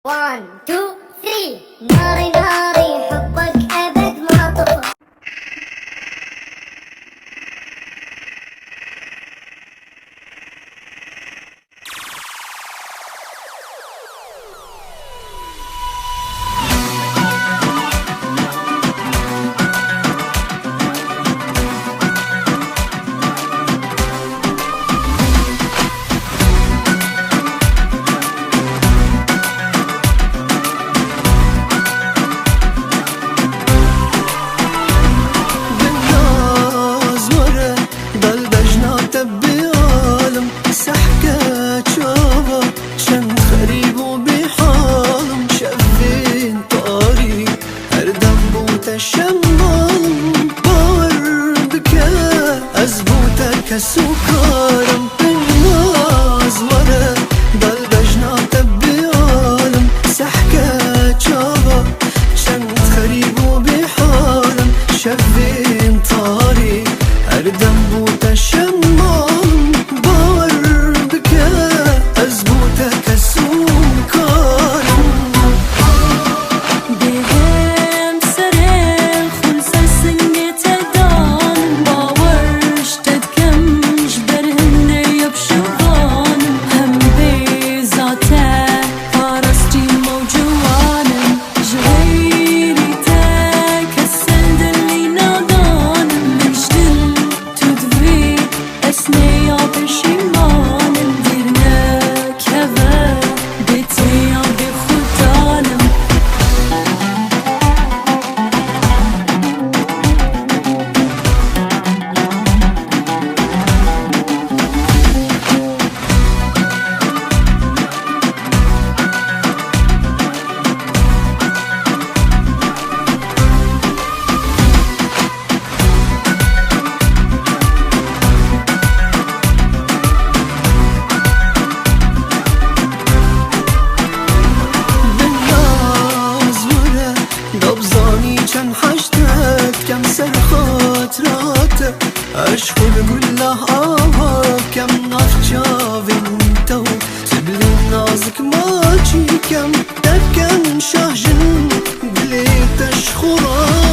1 2 3 ناري ناري حبك أبد ما طفى. كسكرم بالناز ورا ضل بجناته بعالم سحكة شابا شنت خريب وبحالم شفين طاري أردم بوتا شمام باور بكا أزبوتا كسكرم بهم سرين خلص سنة دان باورش تدكم جبرهن يبشوان هم بذاته فارستي موجوان جغيري تكسل دلي نادان مجدل تدفي أسني بشيمان ديرنا كذا بيتي بخدانم كان حشتك كم سر خاطراتك عشق بقوله آها كم نفجا بنتو تبلي نازك ماجي كم تبكن شهجن بليتش خرا